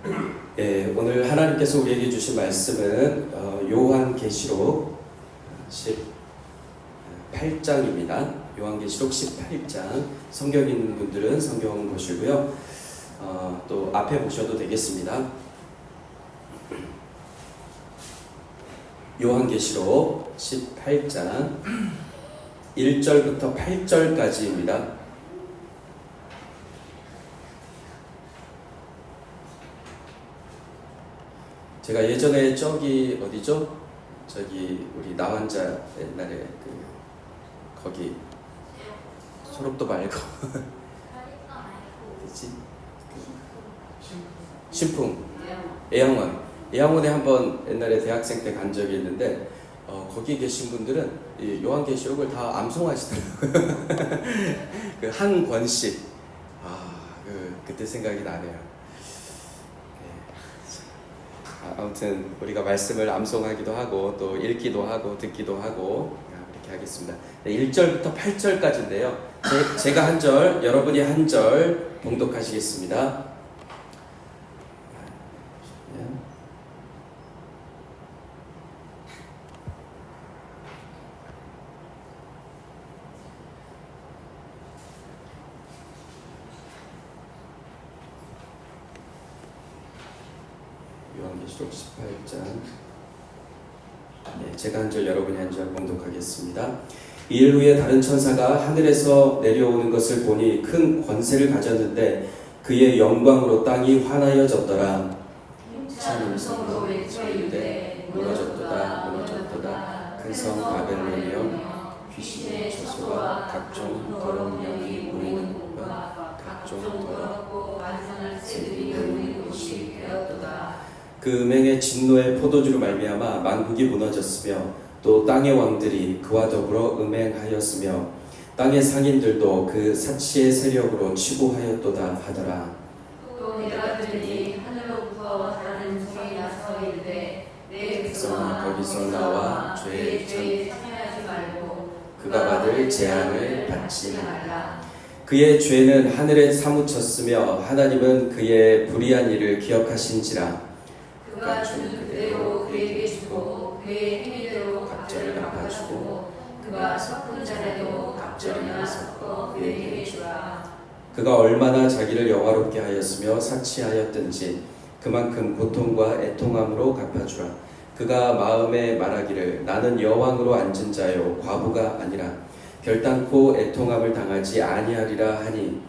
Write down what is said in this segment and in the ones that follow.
오늘 하나님께서 우리에게 주신 말씀은 요한계시록 18장입니다. 요한계시록 18장. 성경 있는 분들은 성경 보시고요. 또 앞에 보셔도 되겠습니다. 요한계시록 18장 1절부터 8절까지입니다. 제가 예전에 저기 어디죠? 저기 우리 나환자 옛날에 거기 소록도 말고 뭐지? 신풍 예양원에 한번 옛날에 대학생 때 간 적이 있는데 거기 계신 분들은 이 요한계시록을 다 암송하시더라고요. 그 한 권씩 그때 생각이 나네요. 아무튼 우리가 말씀을 암송하기도 하고 또 읽기도 하고 듣기도 하고 이렇게 하겠습니다. 1절부터 8절까지인데요. 제가 한 절, 여러분이 한 절 봉독하시겠습니다. 요한계시록 18장. 제가 한 절, 여러분이 한 절 봉독하겠습니다. 이일 후에 다른 천사가 하늘에서 내려오는 것을 보니 큰 권세를 가졌는데 그의 영광으로 땅이 환하여졌더라. 큰 음성으로 외쳐 이르되 무너졌도다 무너졌도다 큰 성 바벨론이여 귀신의 처소와 각종 더러운 영이 모이는 곳과 각종 더럽고 완성한 새들이 모이는 곳이 되었도다. 그 음행의 진노의 포도주로 말미암아 만국이 무너졌으며 또 땅의 왕들이 그와 더불어 음행하였으며 땅의 상인들도 그 사치의 세력으로 치부하였도다 하더라. 또 내가 들으니 하늘로부터 다른 음성이 나서 이르되 내 백성아 거기서 나와 죄에 참여하지 말고 그가 받을 재앙을 받지 말라. 그의 죄는 하늘에 사무쳤으며 하나님은 그의 불의한 일을 기억하신지라. 그가 준 그대로 그에게 주고 그의 행위대로 갑절을 갚아주고 그가 섞은 잔에도 갑절이나 섞어 그에게 주라. 그가 얼마나 자기를 영화롭게 하였으며 사치하였든지 그만큼 고통과 애통함으로 갚아주라. 그가 마음에 말하기를 나는 여왕으로 앉은 자요 과부가 아니라 결단코 애통함을 당하지 아니하리라 하니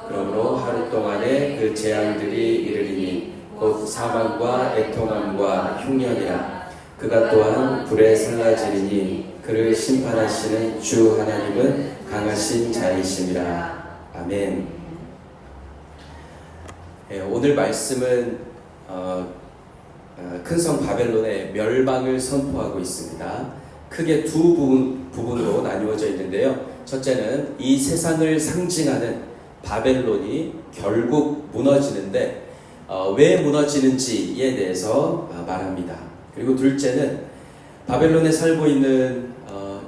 그러므로 하루 동안에 그 재앙들이 이르리니 곧 사망과 애통함과 흉년이라. 그가 또한 불에 살라지리니 그를 심판하시는 주 하나님은 강하신 자이심이라. 아멘. 오늘 말씀은 큰 성 바벨론의 멸망을 선포하고 있습니다. 크게 두 부분으로 나뉘어져 있는데요. 첫째는 이 세상을 상징하는 바벨론이 결국 무너지는데 왜 무너지는지에 대해서 말합니다. 그리고 둘째는 바벨론에 살고 있는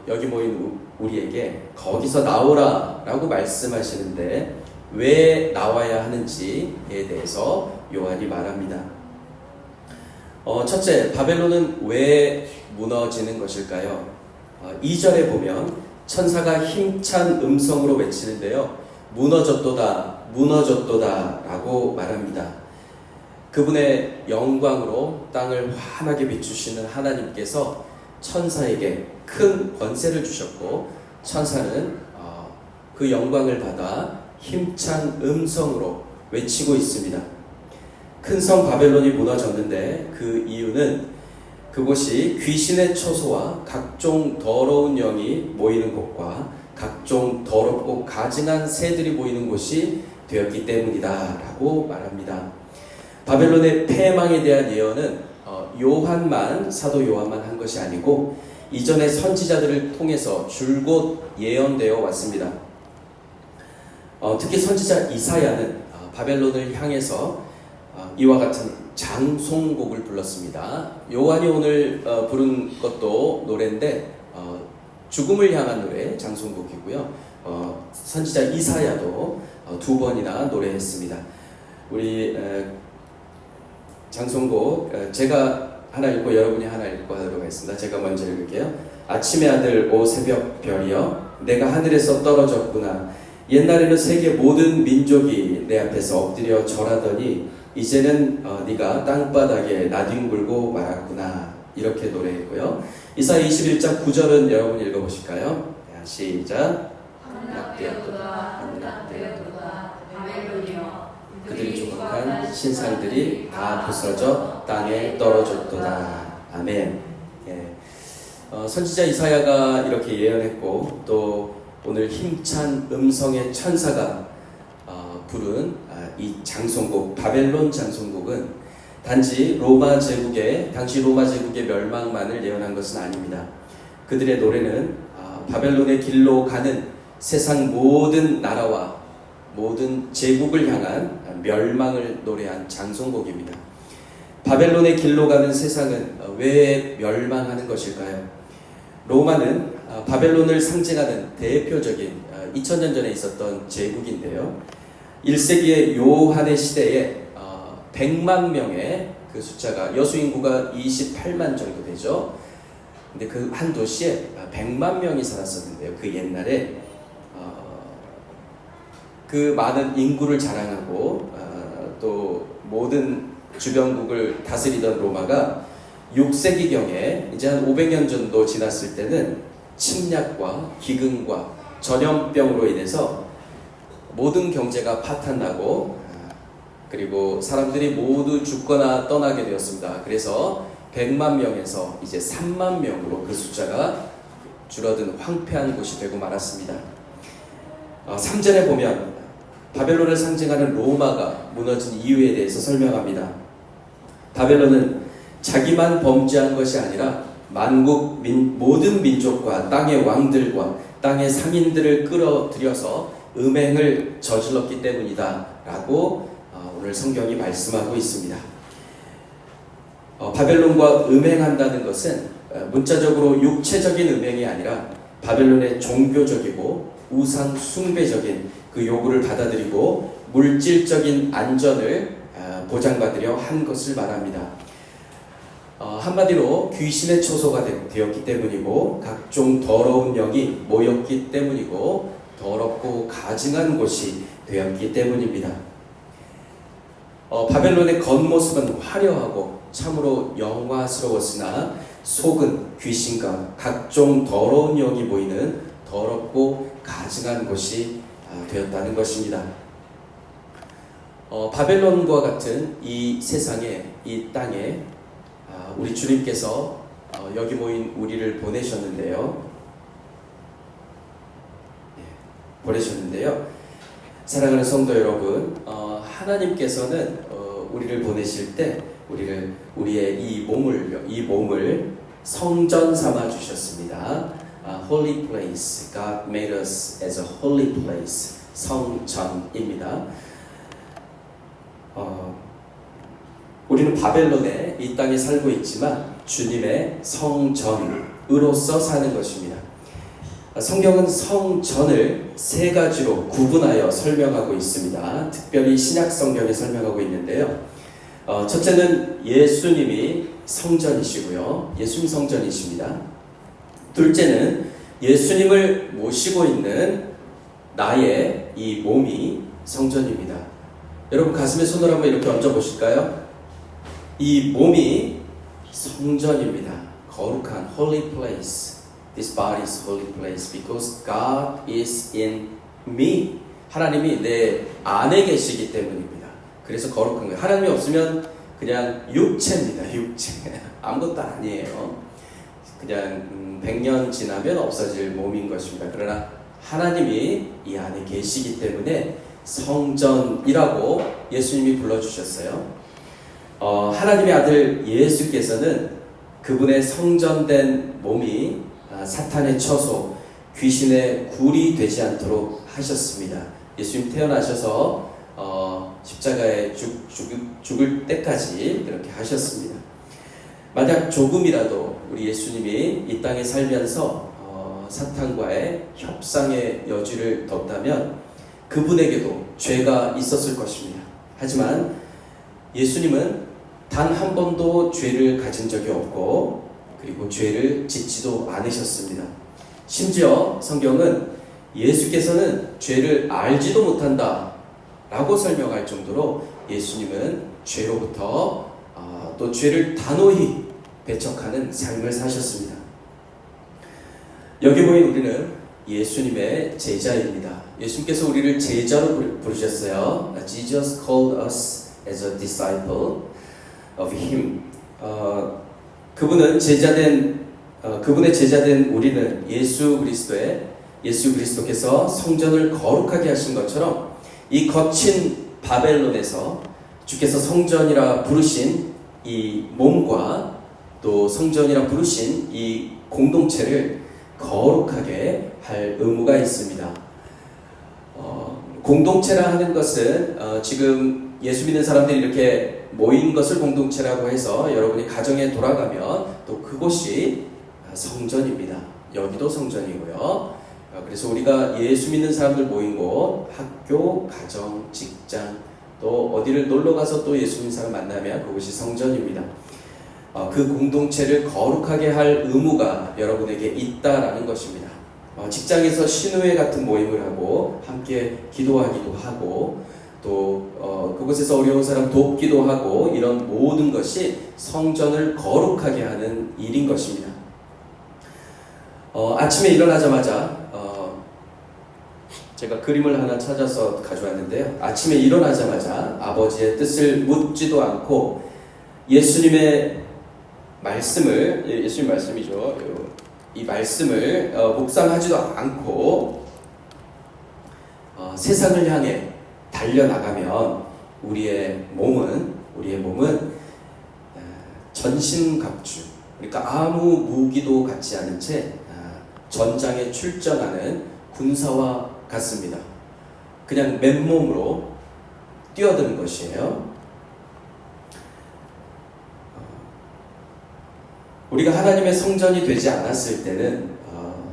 여기 모인 우리에게 거기서 나오라 라고 말씀하시는데 왜 나와야 하는지에 대해서 요한이 말합니다. 첫째, 바벨론은 왜 무너지는 것일까요? 2절에 보면 천사가 힘찬 음성으로 외치는데요. 무너졌도다 무너졌도다 라고 말합니다. 그분의 영광으로 땅을 환하게 비추시는 하나님께서 천사에게 큰 권세를 주셨고 천사는 그 영광을 받아 힘찬 음성으로 외치고 있습니다. 큰 성 바벨론이 무너졌는데 그 이유는 그곳이 귀신의 처소와 각종 더러운 영이 모이는 곳과 각종 더럽고 가증한 새들이 모이는 곳이 되었기 때문이다 라고 말합니다. 바벨론의 패망에 대한 예언은 사도 요한만 한 것이 아니고 이전의 선지자들을 통해서 줄곧 예언되어 왔습니다. 특히 선지자 이사야는 바벨론을 향해서 이와 같은 장송곡을 불렀습니다. 요한이 오늘 부른 것도 노래인데 죽음을 향한 노래 장송곡이고요. 선지자 이사야도 두 번이나 노래했습니다. 우리 장송곡 제가 하나 읽고 여러분이 하나 읽고 하도록 하겠습니다. 제가 먼저 읽을게요. 아침의 아들 오 새벽 별이여 내가 하늘에서 떨어졌구나. 옛날에는 세계 모든 민족이 내 앞에서 엎드려 절하더니 이제는 네가 땅바닥에 나뒹굴고 말았구나. 이렇게 노래했고요. 이사야 21장 9절은 여러분 읽어보실까요? 시작. 함락되었도다 함락되었도다 바벨론이여 그들이 조각한 신상들이 다 부서져 땅에 떨어졌도다. 아멘. 예. 선지자 이사야가 이렇게 예언했고 또 오늘 힘찬 음성의 천사가 부른 이 장송곡 바벨론 장송곡은 단지 당시 로마 제국의 멸망만을 예언한 것은 아닙니다. 그들의 노래는 바벨론의 길로 가는 세상 모든 나라와 모든 제국을 향한 멸망을 노래한 장송곡입니다. 바벨론의 길로 가는 세상은 왜 멸망하는 것일까요? 로마는 바벨론을 상징하는 대표적인 2000년 전에 있었던 제국인데요. 1세기의 요한의 시대에 100만 명의 그 숫자가 여수인구가 28만 정도 되죠. 근데 그 한 도시에 100만 명이 살았었는데요. 그 옛날에 그 많은 인구를 자랑하고 또 모든 주변국을 다스리던 로마가 6세기경에 이제 한 500년 정도 지났을 때는 침략과 기근과 전염병으로 인해서 모든 경제가 파탄나고 그리고 사람들이 모두 죽거나 떠나게 되었습니다. 그래서 100만 명에서 이제 3만 명으로 그 숫자가 줄어든 황폐한 곳이 되고 말았습니다. 3절에 보면 바벨론을 상징하는 로마가 무너진 이유에 대해서 설명합니다. 바벨론은 자기만 범죄한 것이 아니라 만국 모든 민족과 땅의 왕들과 땅의 상인들을 끌어들여서 음행을 저질렀기 때문이다 라고 오늘 성경이 말씀하고 있습니다. 바벨론과 음행한다는 것은 문자적으로 육체적인 음행이 아니라 바벨론의 종교적이고 우상 숭배적인 그 요구를 받아들이고 물질적인 안전을 보장받으려 한 것을 말합니다. 한마디로 귀신의 초소가 되었기 때문이고 각종 더러운 영이 모였기 때문이고 더럽고 가증한 곳이 되었기 때문입니다. 바벨론의 겉모습은 화려하고 참으로 영화스러웠으나 속은 귀신과 각종 더러운 영이 모이는 더럽고 가증한 곳이 되었다는 것입니다. 바벨론과 같은 이 세상에, 이 땅에 우리 주님께서 여기 모인 우리를 보내셨는데요. 사랑하는 성도 여러분, 하나님께서는 우리를 보내실 때 우리의 이 몸을 성전 삼아 주셨습니다. Holy place. God made us as a holy place. 성전입니다. 우리는 바벨론에 이 땅에 살고 있지만 주님의 성전으로서 사는 것입니다. 성경은 성전을 세 가지로 구분하여 설명하고 있습니다. 특별히 신약 성경에 설명하고 있는데요. 첫째는 예수님이 성전이시고요. 예수님 성전이십니다. 둘째는 예수님을 모시고 있는 나의 이 몸이 성전입니다. 여러분 가슴에 손을 한번 이렇게 얹어 보실까요? 이 몸이 성전입니다. 거룩한 holy place. This body is holy place because God is in me. 하나님이 내 안에 계시기 때문입니다. 그래서 거룩한 거예요. 하나님이 없으면 그냥 육체입니다. 육체. 아무것도 아니에요. 그냥 100년 지나면 없어질 몸인 것입니다. 그러나 하나님이 이 안에 계시기 때문에 성전이라고 예수님이 불러주셨어요. 하나님의 아들 예수께서는 그분의 성전된 몸이 사탄의 처소, 귀신의 굴이 되지 않도록 하셨습니다. 예수님 태어나셔서 십자가에 죽을 때까지 이렇게 하셨습니다. 만약 조금이라도 우리 예수님이 이 땅에 살면서 사탄과의 협상의 여지를 뒀다면 그분에게도 죄가 있었을 것입니다. 하지만 예수님은 단 한 번도 죄를 가진 적이 없고 그리고 죄를 짓지도 않으셨습니다. 심지어 성경은 예수께서는 죄를 알지도 못한다 라고 설명할 정도로 예수님은 죄로부터 또 죄를 단호히 배척하는 삶을 사셨습니다. 여기 보인 우리는 예수님의 제자입니다. 예수님께서 우리를 제자로 부르셨어요. Jesus called us as a disciple of Him. 그분의 제자된 우리는 예수 그리스도께서 성전을 거룩하게 하신 것처럼 이 거친 바벨론에서 주께서 성전이라 부르신 이 몸과 또 성전이라 부르신 이 공동체를 거룩하게 할 의무가 있습니다. 공동체라 하는 것은 지금 예수 믿는 사람들이 이렇게 모인 것을 공동체라고 해서 여러분이 가정에 돌아가면 또 그곳이 성전입니다. 여기도 성전이고요. 그래서 우리가 예수 믿는 사람들 모인 곳, 학교, 가정, 직장, 또 어디를 놀러 가서 또 예수 믿는 사람 만나면 그곳이 성전입니다. 그 공동체를 거룩하게 할 의무가 여러분에게 있다라는 것입니다. 직장에서 신우회 같은 모임을 하고 함께 기도하기도 하고 또 그곳에서 어려운 사람 돕기도 하고 이런 모든 것이 성전을 거룩하게 하는 일인 것입니다. 아침에 일어나자마자 제가 그림을 하나 찾아서 가져왔는데요. 아침에 일어나자마자 아버지의 뜻을 묻지도 않고 예수님의 말씀을, 예수님 말씀이죠. 이 말씀을 묵상하지도 않고 세상을 향해 달려나가면 우리의 몸은 전신갑주, 그러니까 아무 무기도 갖지 않은 채 전장에 출전하는 군사와 같습니다. 그냥 맨몸으로 뛰어드는 것이에요. 우리가 하나님의 성전이 되지 않았을 때는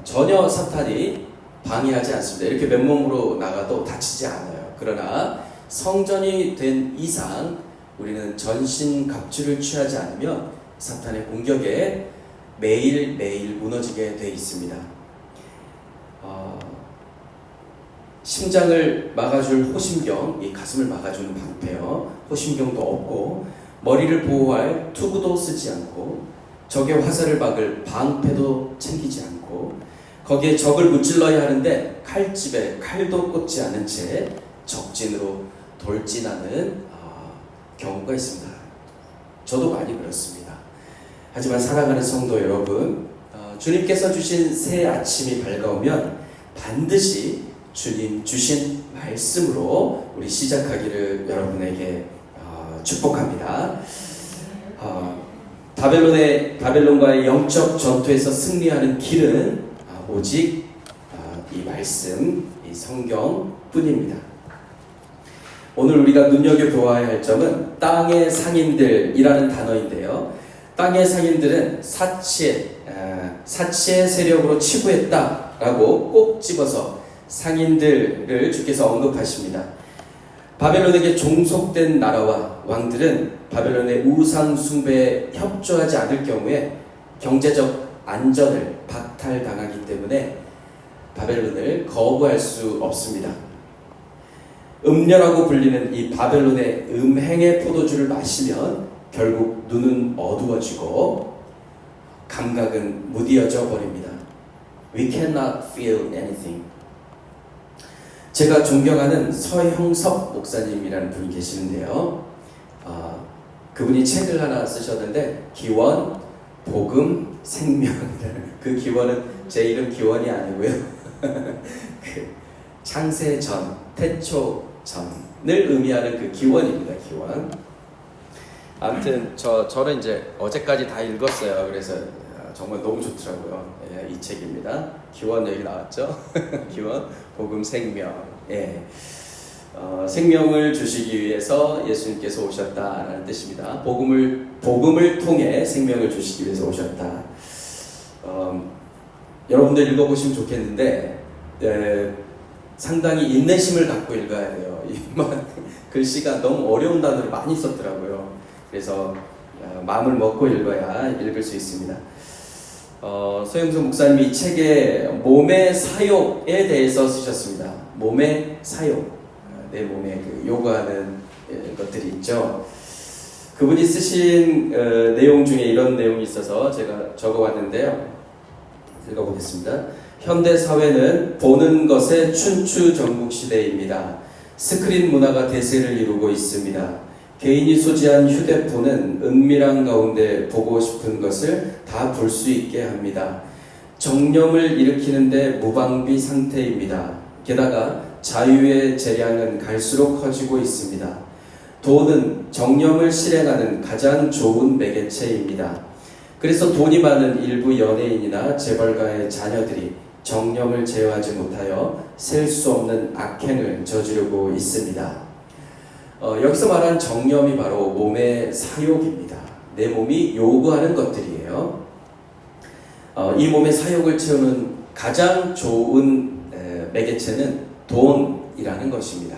전혀 사탄이 방해하지 않습니다. 이렇게 맨몸으로 나가도 다치지 않아요. 그러나 성전이 된 이상 우리는 전신갑주를 취하지 않으면 사탄의 공격에 매일매일 무너지게 돼 있습니다. 심장을 막아줄 호심경, 이 가슴을 막아주는 방패요. 호심경도 없고 머리를 보호할 투구도 쓰지 않고 적의 화살을 막을 방패도 챙기지 않고 거기에 적을 무찔러야 하는데 칼집에 칼도 꽂지 않은 채 적진으로 돌진하는 경우가 있습니다. 저도 많이 그렇습니다. 하지만 사랑하는 성도 여러분, 주님께서 주신 새 아침이 밝아오면 반드시 주님 주신 말씀으로 우리 시작하기를 여러분에게 축복합니다. 바벨론과의 영적 전투에서 승리하는 길은 오직 이 말씀, 이 성경뿐입니다. 오늘 우리가 눈여겨보아야 할 점은 땅의 상인들이라는 단어인데요. 땅의 상인들은 사치의 세력으로 치부했다라고 꼭 집어서 상인들을 주께서 언급하십니다. 바벨론에게 종속된 나라와 왕들은 바벨론의 우상 숭배에 협조하지 않을 경우에 경제적 안전을 박탈당하기 때문에 바벨론을 거부할 수 없습니다. 음녀라고 불리는 이 바벨론의 음행의 포도주를 마시면 결국 눈은 어두워지고 감각은 무디어져 버립니다. We cannot feel anything. 제가 존경하는 서형석 목사님이라는 분이 계시는데요. 그분이 책을 하나 쓰셨는데 기원, 복음, 생명이라는 그 기원은 제 이름 기원이 아니고요. 그 창세전, 태초전을 의미하는 그 기원입니다. 기원. 아무튼 저는 이제 어제까지 다 읽었어요. 그래서 정말 너무 좋더라고요. 예, 이 책입니다. 기원 여기 나왔죠? 기원, 복음, 생명. 예. 생명을 주시기 위해서 예수님께서 오셨다라는 뜻입니다. 복음을 통해 생명을 주시기 위해서 오셨다. 여러분들 읽어보시면 좋겠는데 상당히 인내심을 갖고 읽어야 돼요. 글씨가 너무 어려운 단어를 많이 썼더라고요. 그래서 마음을 먹고 읽어야 읽을 수 있습니다. 소영수 목사님이 이 책에 몸의 사욕에 대해서 쓰셨습니다. 몸의 사욕, 내 몸에 요구하는 것들이 있죠. 그분이 쓰신 내용 중에 이런 내용이 있어서 제가 적어왔는데요. 읽어보겠습니다. 현대 사회는 보는 것의 춘추전국 시대입니다. 스크린 문화가 대세를 이루고 있습니다. 개인이 소지한 휴대폰은 은밀한 가운데 보고 싶은 것을 다 볼 수 있게 합니다. 정념을 일으키는데 무방비 상태입니다. 게다가 자유의 재량은 갈수록 커지고 있습니다. 돈은 정념을 실행하는 가장 좋은 매개체입니다. 그래서 돈이 많은 일부 연예인이나 재벌가의 자녀들이 정념을 제어하지 못하여 셀 수 없는 악행을 저지르고 있습니다. 여기서 말한 정념이 바로 몸의 사욕입니다. 내 몸이 요구하는 것들이에요. 이 몸의 사욕을 채우는 가장 좋은 매개체는 돈이라는 것입니다.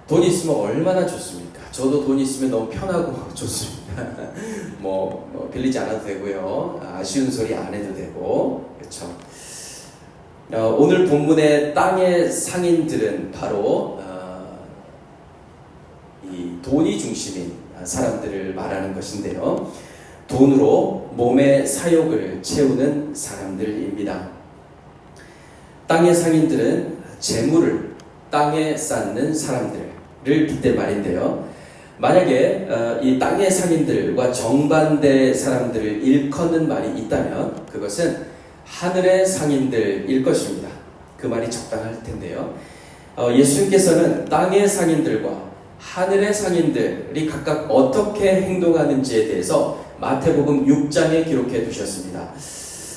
돈이 있으면 얼마나 좋습니까? 저도 돈 있으면 너무 편하고 좋습니다. 빌리지 않아도 되고요. 아쉬운 소리 안 해도 되고, 그렇죠. 오늘 본문의 땅의 상인들은 바로 이 돈이 중심인 사람들을 말하는 것인데요. 돈으로 몸의 사욕을 채우는 사람들입니다. 땅의 상인들은 재물을 땅에 쌓는 사람들을 빗대 말인데요. 만약에 이 땅의 상인들과 정반대 사람들을 일컫는 말이 있다면 그것은 하늘의 상인들일 것입니다. 그 말이 적당할 텐데요. 예수님께서는 땅의 상인들과 하늘의 상인들이 각각 어떻게 행동하는지에 대해서 마태복음 6장에 기록해 두셨습니다.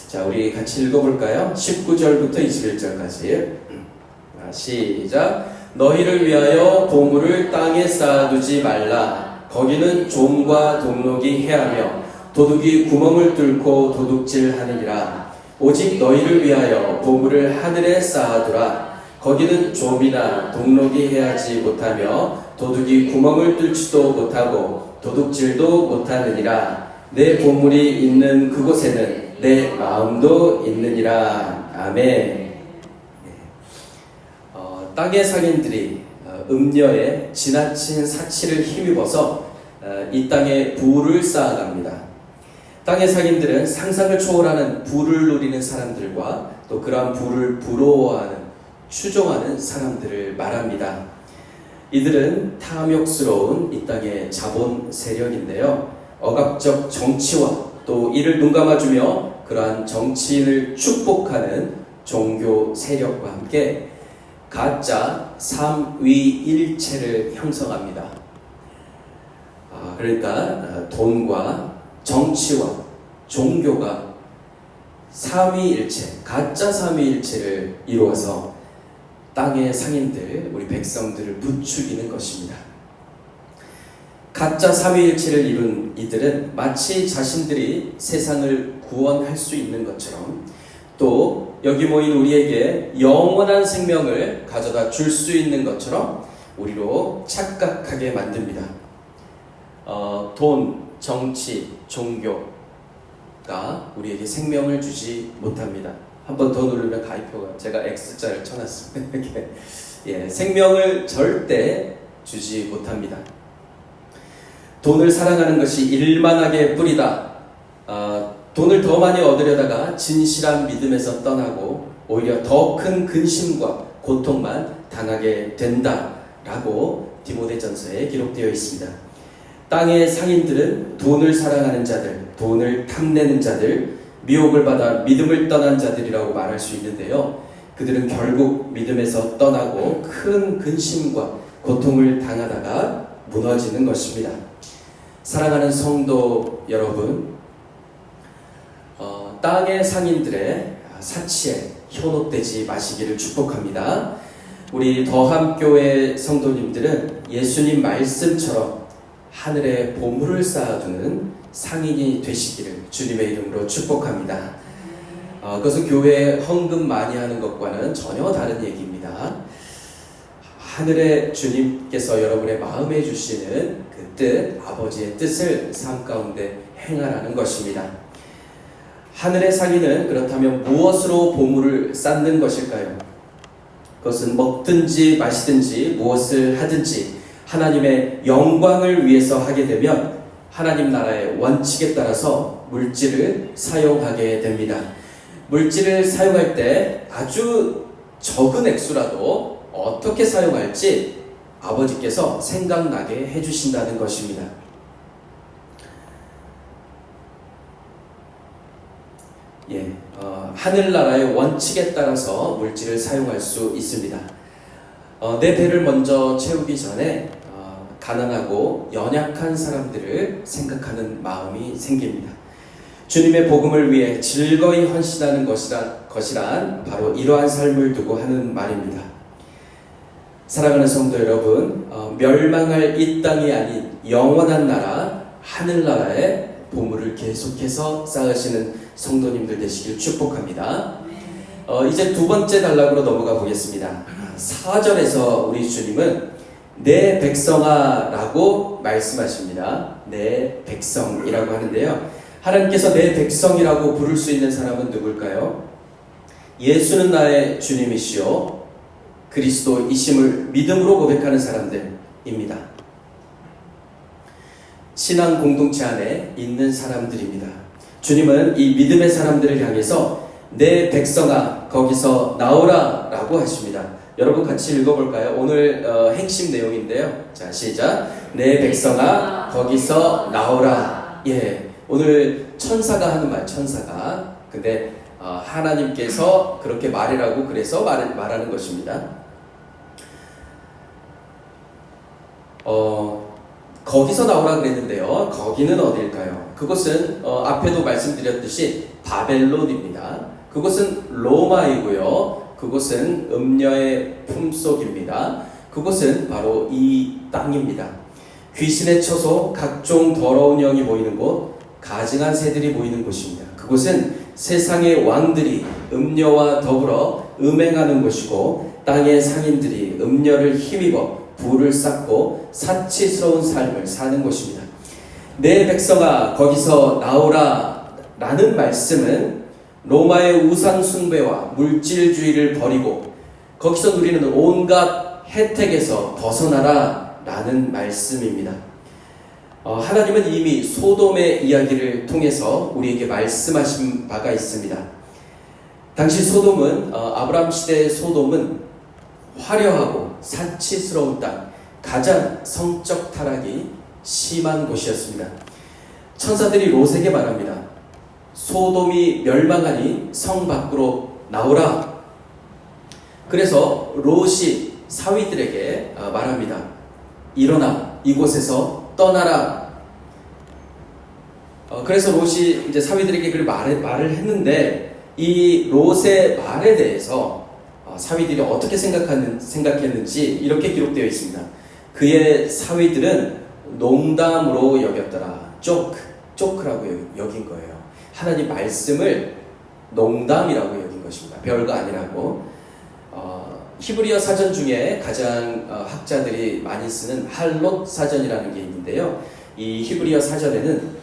자, 우리 같이 읽어볼까요? 19절부터 21절까지. 시작. 너희를 위하여 보물을 땅에 쌓아두지 말라. 거기는 좀과 동록이 해하며 도둑이 구멍을 뚫고 도둑질하느니라. 오직 너희를 위하여 보물을 하늘에 쌓아두라. 거기는 좀이나 동록이 해하지 못하며 도둑이 구멍을 뚫지도 못하고 도둑질도 못하느니라. 내 보물이 있는 그곳에는 내 마음도 있느니라. 아멘. 땅의 상인들이 음녀의 지나친 사치를 힘입어서 이 땅에 부를 쌓아갑니다. 땅의 상인들은 상상을 초월하는 부를 누리는 사람들과 또 그러한 부를 부러워하는, 추종하는 사람들을 말합니다. 이들은 탐욕스러운 이 땅의 자본 세력인데요. 억압적 정치와 또 이를 눈감아주며 그러한 정치인을 축복하는 종교 세력과 함께 가짜 삼위일체를 형성합니다. 그러니까 돈과 정치와 종교가 삼위일체, 가짜 삼위일체를 이루어서 땅의 상인들, 우리 백성들을 부추기는 것입니다. 가짜 삼위일체를 이룬 이들은 마치 자신들이 세상을 구원할 수 있는 것처럼 또 여기 모인 우리에게 영원한 생명을 가져다 줄 수 있는 것처럼 우리로 착각하게 만듭니다. 돈, 정치, 종교가 우리에게 생명을 주지 못합니다. 한번 더 누르면 가입표가 제가 X자를 쳐놨습니다. 이렇게. 생명을 절대 주지 못합니다. 돈을 사랑하는 것이 일만하게 뿌리다. 돈을 더 많이 얻으려다가 진실한 믿음에서 떠나고 오히려 더 큰 근심과 고통만 당하게 된다라고 디모데전서에 기록되어 있습니다. 땅의 상인들은 돈을 사랑하는 자들, 돈을 탐내는 자들, 미혹을 받아 믿음을 떠난 자들이라고 말할 수 있는데요. 그들은 결국 믿음에서 떠나고 큰 근심과 고통을 당하다가 무너지는 것입니다. 사랑하는 성도 여러분, 땅의 상인들의 사치에 현혹되지 마시기를 축복합니다. 우리 더함교회 성도님들은 예수님 말씀처럼 하늘에 보물을 쌓아두는 상인이 되시기를 주님의 이름으로 축복합니다. 그것은 교회에 헌금 많이 하는 것과는 전혀 다른 얘기입니다. 하늘의 주님께서 여러분의 마음에 주시는 그 뜻, 아버지의 뜻을 삶 가운데 행하라는 것입니다. 하늘의 상인은 그렇다면 무엇으로 보물을 쌓는 것일까요? 그것은 먹든지 마시든지 무엇을 하든지 하나님의 영광을 위해서 하게 되면 하나님 나라의 원칙에 따라서 물질을 사용하게 됩니다. 물질을 사용할 때 아주 적은 액수라도 어떻게 사용할지 아버지께서 생각나게 해주신다는 것입니다. 하늘나라의 원칙에 따라서 물질을 사용할 수 있습니다. 내 배를 먼저 채우기 전에 가난하고 연약한 사람들을 생각하는 마음이 생깁니다. 주님의 복음을 위해 즐거이 헌신하는 것이란 바로 이러한 삶을 두고 하는 말입니다. 사랑하는 성도 여러분, 멸망할 이 땅이 아닌 영원한 나라, 하늘나라의 보물을 계속해서 쌓으시는 성도님들 되시길 축복합니다. 이제 두 번째 단락으로 넘어가 보겠습니다. 4절에서 우리 주님은 내 백성아 라고 말씀하십니다. 내 백성이라고 하는데요, 하나님께서 내 백성이라고 부를 수 있는 사람은 누굴까요? 예수는 나의 주님이시요 그리스도이심을 믿음으로 고백하는 사람들입니다. 신앙 공동체 안에 있는 사람들입니다. 주님은 이 믿음의 사람들을 향해서 내 백성아 거기서 나오라 라고 하십니다. 여러분 같이 읽어볼까요? 오늘 핵심 내용인데요. 자, 시작. 내 백성아 거기서 나오라. 오늘 천사가 하는 말, 천사가. 근데 하나님께서 그렇게 말이라고 그래서 말하는 것입니다. 거기서 나오라 그랬는데요. 거기는 어딜까요? 그곳은 앞에도 말씀드렸듯이 바벨론입니다. 그곳은 로마이고요. 그곳은 음녀의 품속입니다. 그곳은 바로 이 땅입니다. 귀신의 처소, 각종 더러운 영이 모이는 곳, 가증한 새들이 모이는 곳입니다. 그곳은 세상의 왕들이 음녀와 더불어 음행하는 곳이고 땅의 상인들이 음녀를 힘입어 부를 쌓고 사치스러운 삶을 사는 곳입니다. 내 백성아 거기서 나오라 라는 말씀은 로마의 우상 숭배와 물질주의를 버리고 거기서 누리는 온갖 혜택에서 벗어나라 라는 말씀입니다. 하나님은 이미 소돔의 이야기를 통해서 우리에게 말씀하신 바가 있습니다. 당시 소돔은 아브라함 시대의 소돔은 화려하고 사치스러운 땅, 가장 성적 타락이 심한 곳이었습니다. 천사들이 롯에게 말합니다. 소돔이 멸망하니 성 밖으로 나오라. 그래서 롯이 사위들에게 말합니다. 일어나 이곳에서 떠나라. 그래서 롯이 이제 사위들에게 그 말을 했는데 이 롯의 말에 대해서 사위들이 어떻게 생각했는지 이렇게 기록되어 있습니다. 그의 사위들은 농담으로 여겼더라. 조크라고 여긴 거예요. 하나님 말씀을 농담이라고 여긴 것입니다. 별거 아니라고. 히브리어 사전 중에 가장 학자들이 많이 쓰는 할롯 사전이라는 게 있는데요. 이 히브리어 사전에는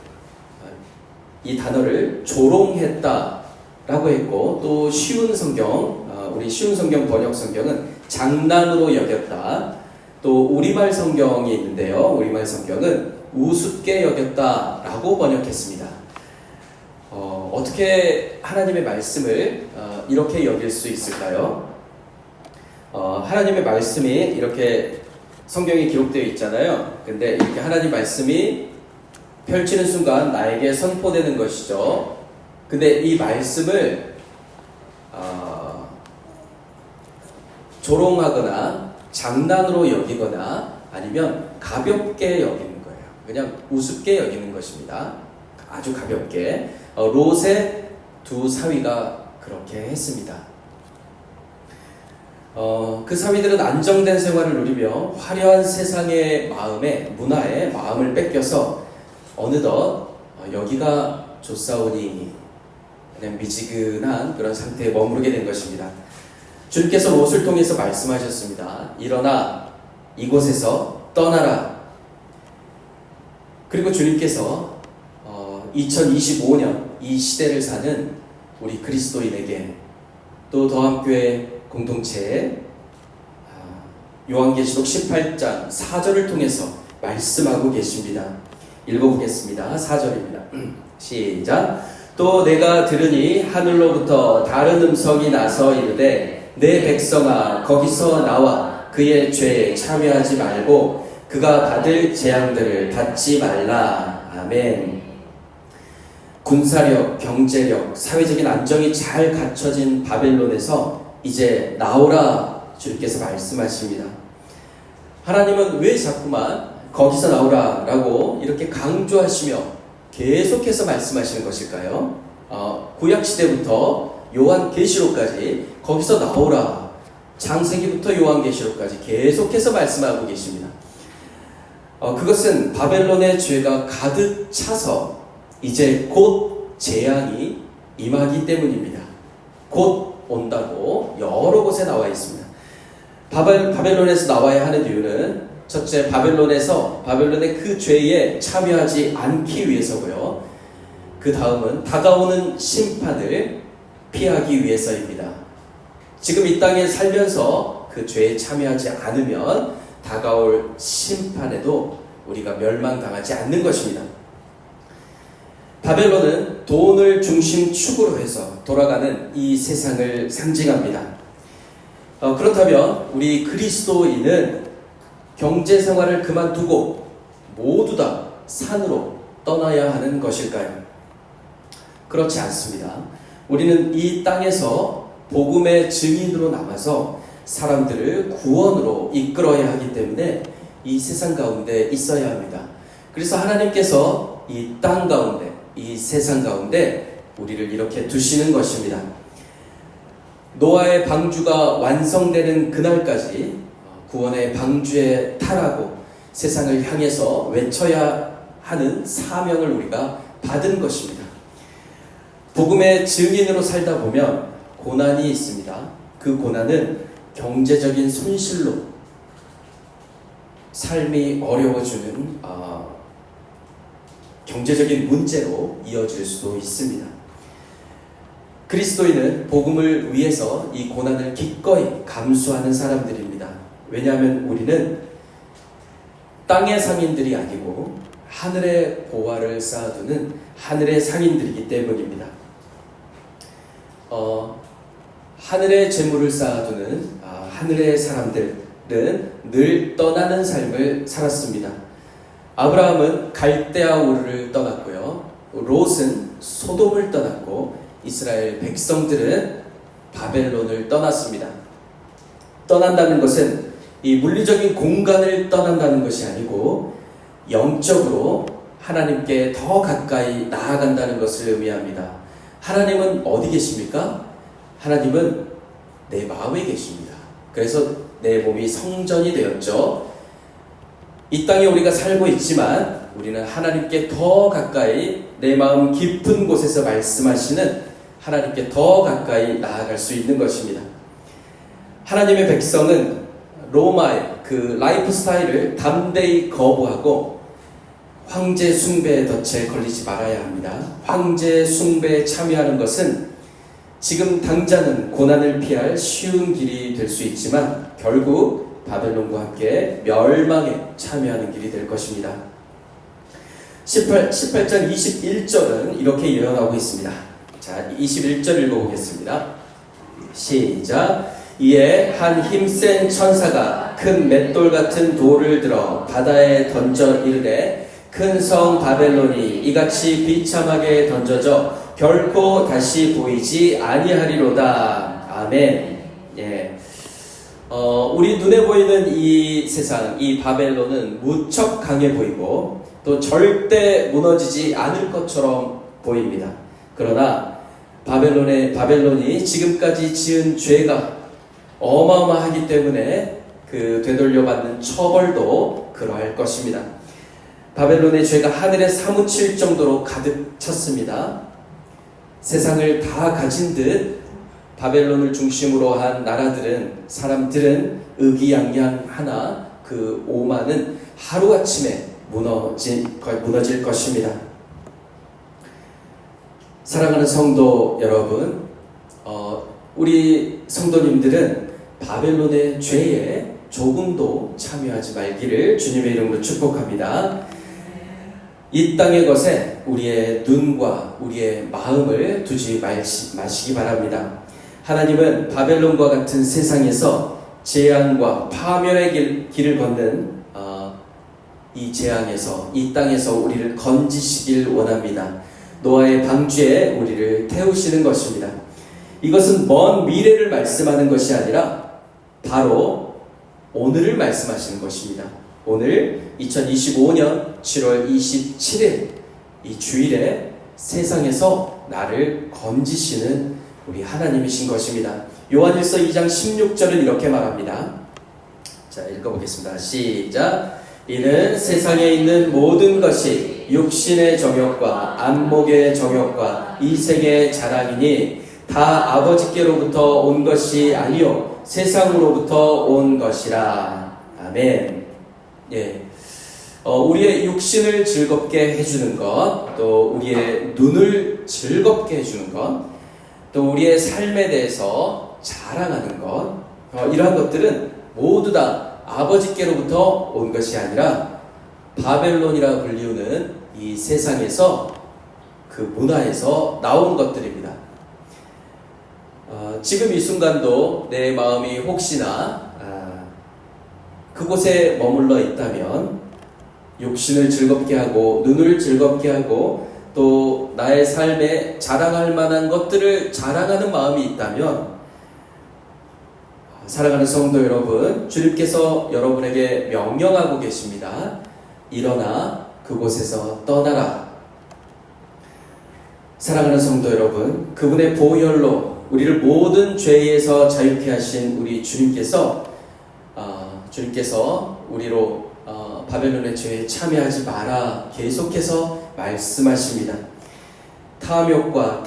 이 단어를 조롱했다라고 했고, 또 쉬운 성경, 우리 쉬운 성경 번역 성경은 장난으로 여겼다. 또 우리말 성경이 있는데요. 우리말 성경은 우습게 여겼다라고 번역했습니다. 어떻게 하나님의 말씀을 이렇게 여길 수 있을까요? 하나님의 말씀이 이렇게 성경에 기록되어 있잖아요. 근데 이렇게 하나님 말씀이 펼치는 순간 나에게 선포되는 것이죠. 근데 이 말씀을 조롱하거나 장난으로 여기거나 아니면 가볍게 여기는 거예요. 그냥 우습게 여기는 것입니다. 아주 가볍게. 롯의 두 사위가 그렇게 했습니다. 그 사위들은 안정된 생활을 누리며 화려한 세상의 마음에, 문화에 마음을 뺏겨서 어느덧 여기가 좋사오니 그냥 미지근한 그런 상태에 머무르게 된 것입니다. 주님께서 롯을 통해서 말씀하셨습니다. 일어나 이곳에서 떠나라. 그리고 주님께서 2025년 이 시대를 사는 우리 그리스도인에게 또 더함교회 공동체에 요한계시록 18장 4절을 통해서 말씀하고 계십니다. 읽어보겠습니다. 4절입니다. 시작. 또 내가 들으니 하늘로부터 다른 음성이 나서 이르되 내 백성아 거기서 나와 그의 죄에 참여하지 말고 그가 받을 재앙들을 받지 말라. 아멘. 군사력, 경제력, 사회적인 안정이 잘 갖춰진 바벨론에서 이제 나오라 주님께서 말씀하십니다. 하나님은 왜 자꾸만 거기서 나오라 라고 이렇게 강조하시며 계속해서 말씀하시는 것일까요? 구약시대부터 요한계시록까지 거기서 나오라, 창세기부터 요한계시록까지 계속해서 말씀하고 계십니다. 그것은 바벨론의 죄가 가득 차서 이제 곧 재앙이 임하기 때문입니다. 곧 온다고 여러 곳에 나와 있습니다. 바벨론에서 나와야 하는 이유는 첫째, 바벨론의 그 죄에 참여하지 않기 위해서고요. 그 다음은 다가오는 심판을 피하기 위해서입니다. 지금 이 땅에 살면서 그 죄에 참여하지 않으면 다가올 심판에도 우리가 멸망당하지 않는 것입니다. 바벨론은 돈을 중심 축으로 해서 돌아가는 이 세상을 상징합니다. 그렇다면 우리 그리스도인은 경제생활을 그만두고 모두 다 산으로 떠나야 하는 것일까요? 그렇지 않습니다. 우리는 이 땅에서 복음의 증인으로 남아서 사람들을 구원으로 이끌어야 하기 때문에 이 세상 가운데 있어야 합니다. 그래서 하나님께서 이 땅 가운데, 이 세상 가운데 우리를 이렇게 두시는 것입니다. 노아의 방주가 완성되는 그날까지 구원의 방주에 타라고 세상을 향해서 외쳐야 하는 사명을 우리가 받은 것입니다. 복음의 증인으로 살다 보면 고난이 있습니다. 그 고난은 경제적인 손실로 삶이 어려워지는 경제적인 문제로 이어질 수도 있습니다. 그리스도인은 복음을 위해서 이 고난을 기꺼이 감수하는 사람들입니다. 왜냐하면 우리는 땅의 상인들이 아니고 하늘의 보화를 쌓아두는 하늘의 상인들이기 때문입니다. 하늘의 재물을 쌓아두는 하늘의 사람들은 늘 떠나는 삶을 살았습니다. 아브라함은 갈대아 우르를 떠났고요. 롯은 소돔을 떠났고 이스라엘 백성들은 바벨론을 떠났습니다. 떠난다는 것은 이 물리적인 공간을 떠난다는 것이 아니고 영적으로 하나님께 더 가까이 나아간다는 것을 의미합니다. 하나님은 어디 계십니까? 하나님은 내 마음에 계십니다. 그래서 내 몸이 성전이 되었죠. 이 땅에 우리가 살고 있지만 우리는 하나님께 더 가까이 내 마음 깊은 곳에서 말씀하시는 하나님께 더 가까이 나아갈 수 있는 것입니다. 하나님의 백성은 로마의 그 라이프 스타일을 담대히 거부하고 황제 숭배의 덫에 걸리지 말아야 합니다. 황제 숭배에 참여하는 것은 지금 당장은 고난을 피할 쉬운 길이 될 수 있지만 결국 바벨론과 함께 멸망에 참여하는 길이 될 것입니다. 18장 21절은 이렇게 예언하고 있습니다. 자, 21절 읽어보겠습니다. 시작. 이에 한 힘센 천사가 큰 맷돌 같은 돌을 들어 바다에 던져 이르되 큰 성 바벨론이 이같이 비참하게 던져져 결코 다시 보이지 아니하리로다. 아멘. 예. 우리 눈에 보이는 이 세상, 이 바벨론은 무척 강해 보이고 또 절대 무너지지 않을 것처럼 보입니다. 그러나 바벨론이 지금까지 지은 죄가 어마어마하기 때문에 그 되돌려받는 처벌도 그러할 것입니다. 바벨론의 죄가 하늘에 사무칠 정도로 가득 찼습니다. 세상을 다 가진 듯 바벨론을 중심으로 한 나라들은 사람들은 의기양양하나 그 오만은 하루아침에 무너질 것입니다. 사랑하는 성도 여러분, 우리 성도님들은 바벨론의 죄에 조금도 참여하지 말기를 주님의 이름으로 축복합니다. 이 땅의 것에 우리의 눈과 우리의 마음을 두지 마시기 바랍니다. 하나님은 바벨론과 같은 세상에서 재앙과 파멸의 길을 걷는 이 재앙에서, 이 땅에서 우리를 건지시길 원합니다. 노아의 방주에 우리를 태우시는 것입니다. 이것은 먼 미래를 말씀하는 것이 아니라 바로 오늘을 말씀하시는 것입니다. 오늘 2025년 7월 27일 이 주일에 세상에서 나를 건지시는 우리 하나님이신 것입니다. 요한일서 2장 16절은 이렇게 말합니다. 자, 읽어보겠습니다. 시작. 이는 세상에 있는 모든 것이 육신의 정욕과 안목의 정욕과 이 세계의 자랑이니 다 아버지께로부터 온 것이 아니요 세상으로부터 온 것이라. 아멘. 예. 우리의 육신을 즐겁게 해주는 것, 또 우리의 눈을 즐겁게 해주는 것, 또 우리의 삶에 대해서 자랑하는 것, 이러한 것들은 모두 다 아버지께로부터 온 것이 아니라 바벨론이라 불리우는 이 세상에서 그 문화에서 나온 것들입니다. 지금 이 순간도 내 마음이 혹시나 그곳에 머물러 있다면 육신을 즐겁게 하고 눈을 즐겁게 하고 또 나의 삶에 자랑할 만한 것들을 자랑하는 마음이 있다면, 사랑하는 성도 여러분, 주님께서 여러분에게 명령하고 계십니다. 일어나 그곳에서 떠나라. 사랑하는 성도 여러분, 그분의 보혈로 우리를 모든 죄에서 자유케 하신 우리 주님께서 우리로 바벨론의 죄에 참여하지 마라 계속해서 말씀하십니다. 탐욕과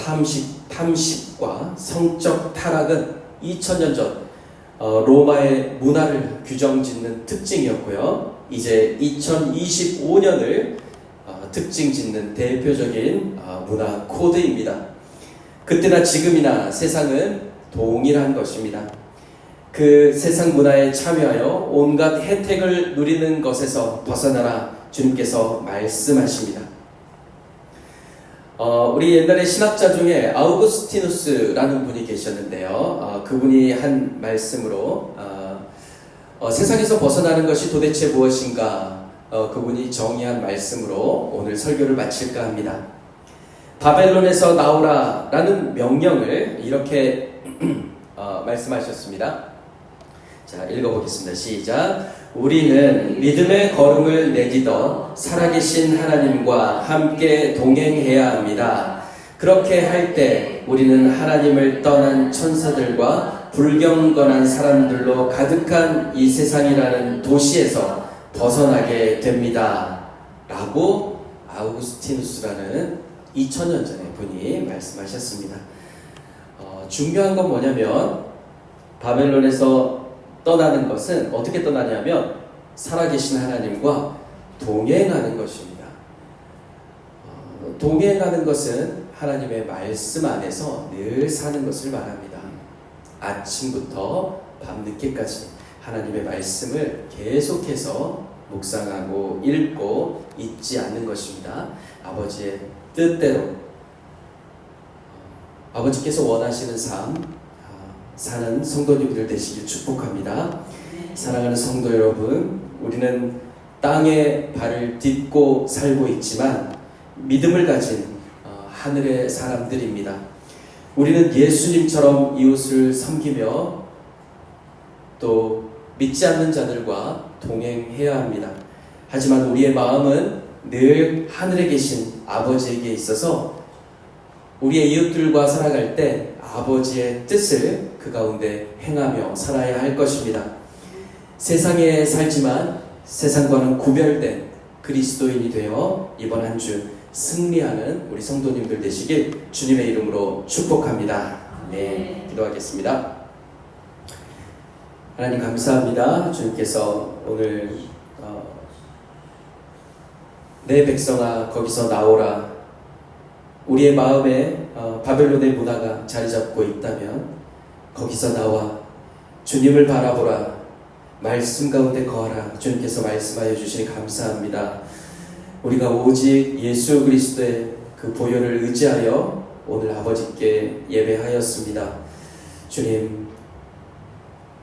탐식과 성적 타락은 2000년 전 로마의 문화를 규정짓는 특징이었고요. 이제 2025년을 특징짓는 대표적인 문화 코드입니다. 그때나 지금이나 세상은 동일한 것입니다. 그 세상 문화에 참여하여 온갖 혜택을 누리는 것에서 벗어나라 주님께서 말씀하십니다. 우리 옛날에 신학자 중에 아우구스티누스라는 분이 계셨는데요. 그분이 한 말씀으로 세상에서 벗어나는 것이 도대체 무엇인가, 그분이 정의한 말씀으로 오늘 설교를 마칠까 합니다. 바벨론에서 나오라 라는 명령을 이렇게 말씀하셨습니다. 자, 읽어보겠습니다. 시작. 우리는 믿음의 걸음을 내딛어 살아계신 하나님과 함께 동행해야 합니다. 그렇게 할 때 우리는 하나님을 떠난 천사들과 불경건한 사람들로 가득한 이 세상이라는 도시에서 벗어나게 됩니다. 라고 아우구스티누스라는 2000년 전의 분이 말씀하셨습니다. 중요한 건 뭐냐면, 바벨론에서 떠나는 것은 어떻게 떠나냐면 살아계신 하나님과 동행하는 것입니다. 동행하는 것은 하나님의 말씀 안에서 늘 사는 것을 말합니다. 아침부터 밤늦게까지 하나님의 말씀을 계속해서 묵상하고 읽고 잊지 않는 것입니다. 아버지의 뜻대로 아버지께서 원하시는 삶 사는 성도님들 되시길 축복합니다. 사랑하는 성도 여러분, 우리는 땅에 발을 딛고 살고 있지만 믿음을 가진 하늘의 사람들입니다. 우리는 예수님처럼 이웃을 섬기며 또 믿지 않는 자들과 동행해야 합니다. 하지만 우리의 마음은 늘 하늘에 계신 아버지에게 있어서 우리의 이웃들과 살아갈 때 아버지의 뜻을 그 가운데 행하며 살아야 할 것입니다. 세상에 살지만 세상과는 구별된 그리스도인이 되어 이번 한 주 승리하는 우리 성도님들 되시길 주님의 이름으로 축복합니다. 아멘. 기도하겠습니다. 하나님 감사합니다. 주님께서 오늘 내 백성아 거기서 나오라. 우리의 마음에 바벨론의 문화가 자리 잡고 있다면 거기서 나와 주님을 바라보라. 말씀 가운데 거하라. 주님께서 말씀하여 주시니 감사합니다. 우리가 오직 예수 그리스도의 그 보혈을 의지하여 오늘 아버지께 예배하였습니다. 주님,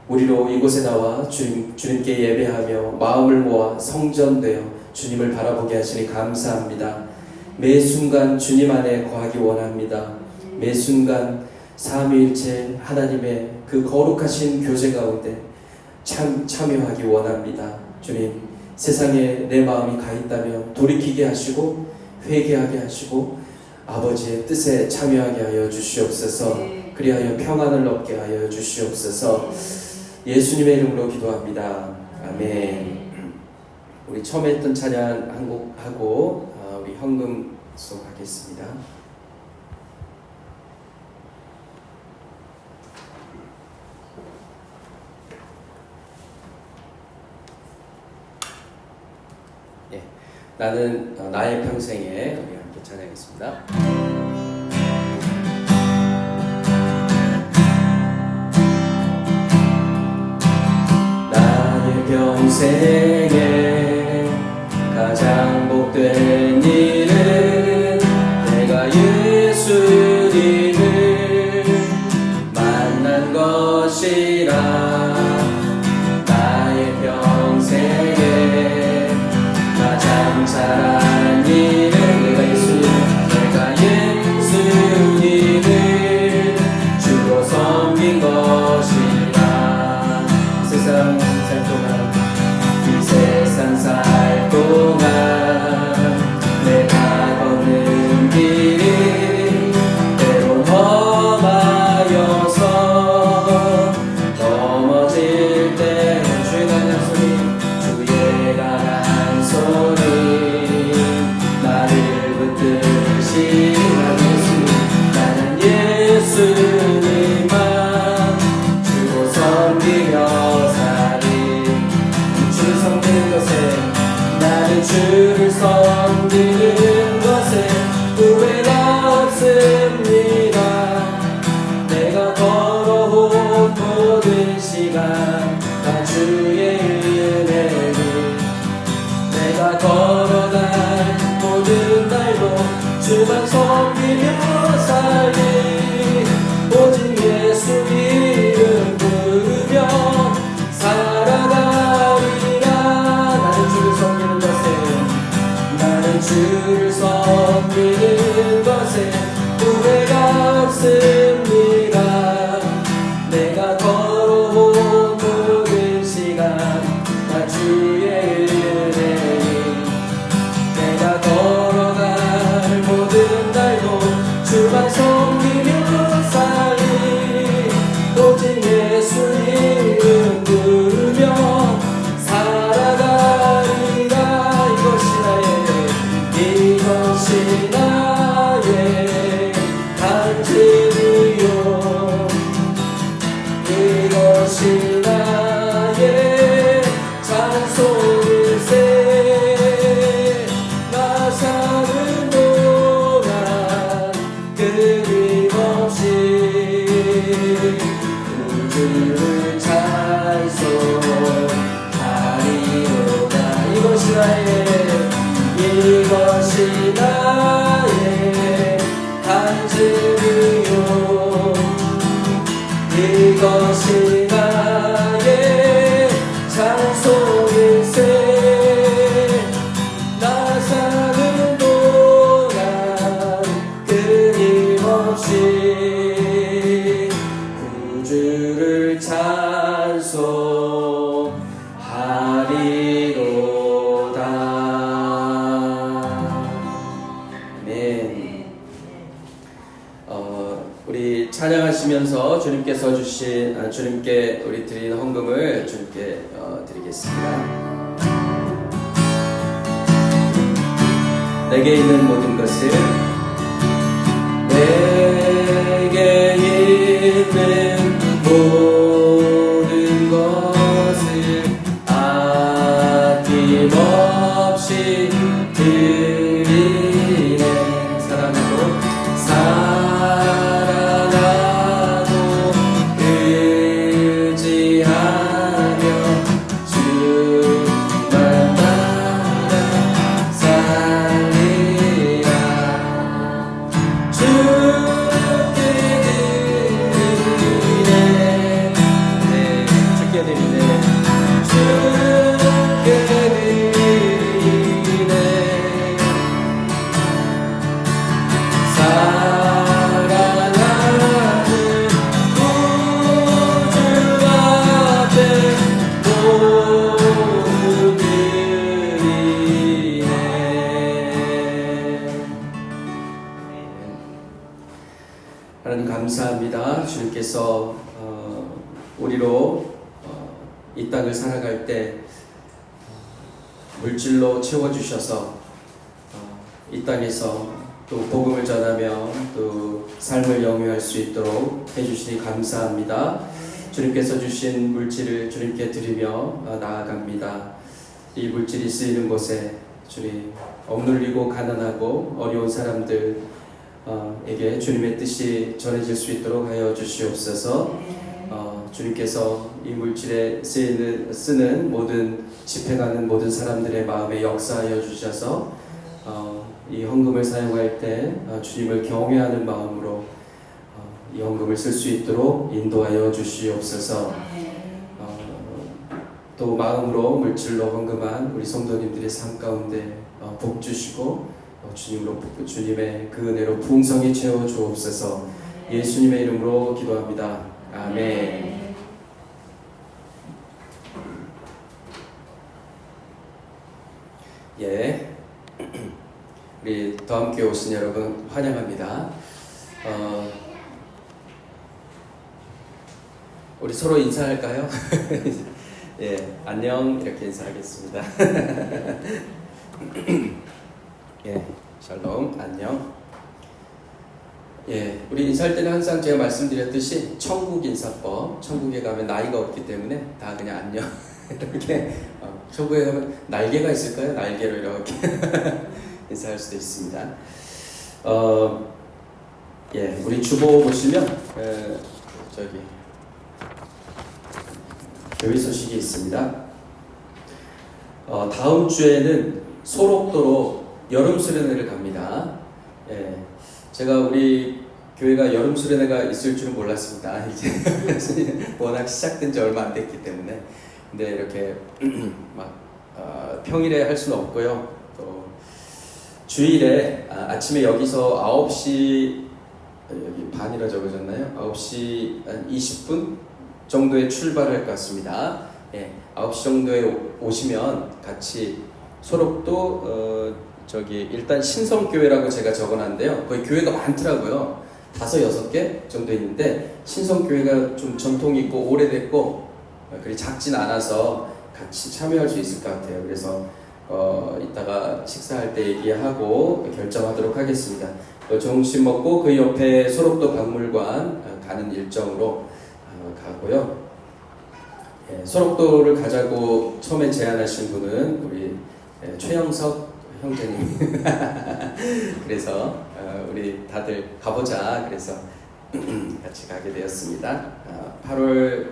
우리로 이곳에 나와 주님께 예배하며 마음을 모아 성전되어 주님을 바라보게 하시니 감사합니다. 매 순간 주님 안에 거하기 원합니다. 매 순간 삼위일체 하나님의 그 거룩하신 교제 가운데 참여하기 원합니다. 주님, 세상에 내 마음이 가 있다면 돌이키게 하시고 회개하게 하시고 아버지의 뜻에 참여하게 하여 주시옵소서. 그리하여 평안을 얻게 하여 주시옵소서. 예수님의 이름으로 기도합니다. 아멘. 우리 처음에 했던 찬양 한 곡 하고 우리 헌금 수업하겠습니다. 예, 나는 나의 평생에 우리 함께 찬양하겠습니다. 평생에 가장 복된 일은 내가 예수님을 만난 것이라. 나의 평생에 가장 잘한 일은 내가 예수님을 주로 섬긴 것이라. 세상 살 동안 세상 살 동안 내가 걷는 길이 때론 험하여서 넘어질 때 주의 가란 소리 주의 가란 소리 나를 붙드시. 나는 예수님만 주로 섬기며 나는 주를 섬기는 것에 후회가 없습니다. 내가 걸어온 모든 시간 다 주의 은혜니 내가 걸어간 모든 날도 주만 섬기며 살리. 오직 예수 이름 부르며 살아가리라. 주를 섬기는 것에 후회가 없습니다. 내가 걸어온 모든 시간 다 주의 은혜니 내가 걸어갈 모든 날도 주만 섬기며 살리. 오직 예수 이름 부르며 살아가리라. 이것이 나의 간증이요 이것이 나의 찬송일세. 나 사는 동안 끊임없이 주를 찬송하리로다. 이것이 나의 간증이요 이것이 나의 찬송일세. 나 사는 동안 끊임없이 구주를 찬송하리로다. 우리 찬양하시면서 주님께서 주신 주님께 우리 드린 헌금을 주님께 드리겠습니다. 내게 있는 모든 것을 내게 하나님 감사합니다. 주님께서 우리로 이 땅을 살아갈 때 물질로 채워주셔서 이 땅에서 또 복음을 전하며 또 삶을 영위할 수 있도록 해주시니 감사합니다. 주님께서 주신 물질을 주님께 드리며 나아갑니다. 이 물질이 쓰이는 곳에 주님 억눌리고 가난하고 어려운 사람들에게 주님의 뜻이 전해질 수 있도록 하여 주시옵소서. 주님께서 이 물질에 쓰는 모든 집행하는 모든 사람들의 마음에 역사하여 주셔서 이 헌금을 사용할 때 주님을 경외하는 마음으로 이 헌금을 쓸 수 있도록 인도하여 주시옵소서. 또 마음으로 물질로 헌금한 우리 성도님들의 삶 가운데 복 주시고 주님의 그 은혜로 풍성히 채워 주옵소서. 예수님의 이름으로 기도합니다. 아멘. 예, 우리 더 함께 오신 여러분 환영합니다. 우리 서로 인사할까요? 예, 안녕 이렇게 인사하겠습니다. 예, 샬롬, 안녕. 예, 우리 인사할 때는 항상 제가 말씀드렸듯이 천국 인사법, 천국에 가면 나이가 없기 때문에 다 그냥 안녕 이렇게 천국에 가면 날개가 있을까요? 날개로 이렇게 인사할 수도 있습니다. 예, 우리 주보 보시면 저기 교회 소식이 있습니다. 다음 주에는 소록도로 여름 수련회를 갑니다. 예, 제가 우리 교회가 여름 수련회가 있을 줄은 몰랐습니다. 이제 워낙 시작된 지 얼마 안 됐기 때문에. 근데 이렇게 막 평일에 할 수는 없고요. 또 주일에 아침에 여기서 9시 여기 반이라 적어졌나요? 9시 한 20분 정도에 출발할 것 같습니다. 예, 9시 정도에 오시면 같이 소록도 저기 일단 신성교회라고 제가 적어놨는데요. 거기 교회가 많더라고요. 5, 6개 정도 있는데 신성교회가 좀 전통이 있고 오래됐고 그리 작진 않아서 같이 참여할 수 있을 것 같아요. 그래서 이따가 식사할 때 얘기하고 결정하도록 하겠습니다. 점심 먹고 그 옆에 소록도 박물관 가는 일정으로 가고요. 예, 소록도를 가자고 처음에 제안하신 분은 우리 최영석 형제님. 그래서 우리 다들 가보자. 그래서 같이 가게 되었습니다. 8월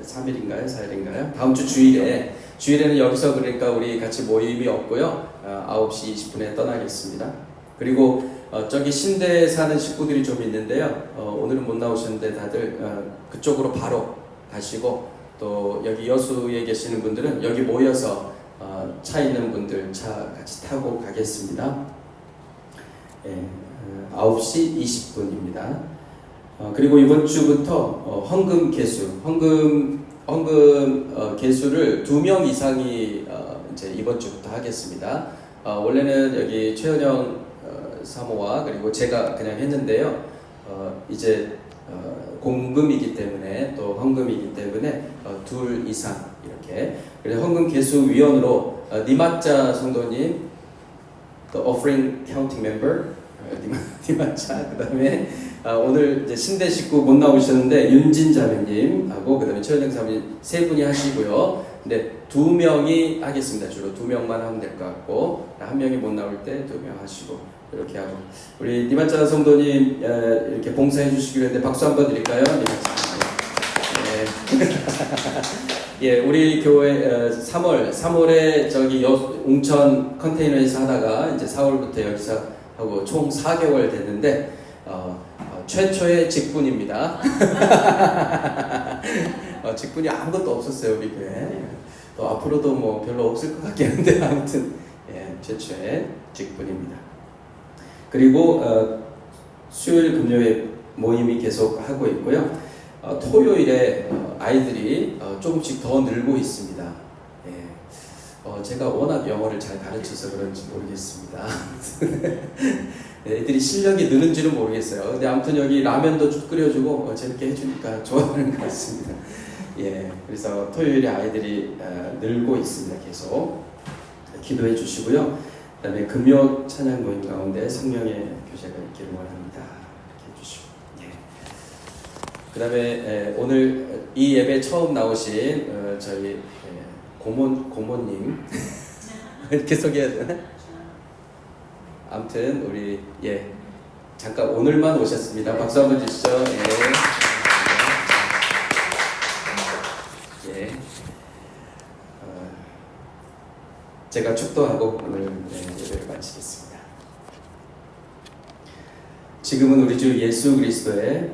3일인가요? 4일인가요? 다음 주 주일에는 여기서 그러니까 우리 같이 모임이 없고요. 9시 20분에 떠나겠습니다. 그리고 저기 신대에 사는 식구들이 좀 있는데요. 오늘은 못 나오셨는데 다들 그쪽으로 바로 가시고 또 여기 여수에 계시는 분들은 여기 모여서 차 있는 분들 차 같이 타고 가겠습니다. 예, 9시 20분입니다. 그리고 이번 주부터 헌금 개수를 2명 이상이 이제 이번 주부터 하겠습니다. 원래는 여기 최은영 사모와 그리고 제가 그냥 했는데요. 이제 공금이기 때문에 또 헌금이기 때문에 2 이상 이렇게. 그래서 헌금 개수 위원으로 니마짜 성도님, the offering counting member 니마차, 그 다음에 오늘 이제 신대 식구 못 나오셨는데 윤진 자매님하고 그 다음에 최은영 사모님 3분이 하시고요. 근데 2명이 하겠습니다. 주로 2명만 하면 될 것 같고 1명이 못 나올 때 2명 하시고 이렇게 하고 우리 니마차 성도님 이렇게 봉사해 주시기로 했는데 박수 한번 드릴까요? 니마차. 네. 예, 우리 교회 3월에 저기 웅천 컨테이너에서 하다가 이제 4월부터 여기서 하고 총 4개월 됐는데 최초의 직분입니다. 직분이 아무것도 없었어요 우리 교회. 또 앞으로도 뭐 별로 없을 것 같긴 한데 아무튼 예, 최초의 직분입니다. 그리고 수요일 금요일 모임이 계속 하고 있고요. 토요일에 아이들이 조금씩 더 늘고 있습니다. 예. 제가 워낙 영어를 잘 가르쳐서 그런지 모르겠습니다. 애들이 실력이 느는지는 모르겠어요. 근데 아무튼 여기 라면도 쭉 끓여주고 재밌게 해주니까 좋아하는 것 같습니다. 예, 그래서 토요일에 아이들이 늘고 있습니다. 계속 기도해 주시고요. 그다음에 금요 찬양 모임 가운데 성령의 교제가 있기를 원합니다. 이렇게 해주시고, 예. 그다음에 오늘 이 예배 처음 나오신 저희 고모님 이렇게 소개해야 되나? 아무튼 우리 잠깐 오늘만 오셨습니다. 박수 한번 주시죠. 제가 축도하고 오늘 예배를 마치겠습니다. 지금은 우리 주 예수 그리스도의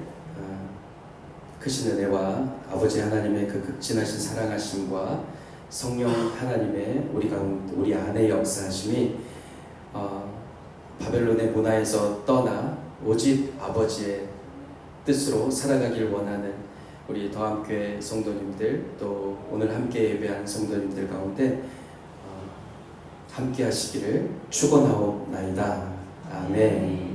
크신 은혜와 아버지 하나님의 그 극진하신 사랑하심과 성령 하나님의 우리 안에 역사하심이 바벨론의 문화에서 떠나 오직 아버지의 뜻으로 살아가길 원하는 우리 더함교회 성도님들, 또 오늘 함께 예배하는 성도님들 가운데 함께 하시기를 축원하옵나이다. 아멘.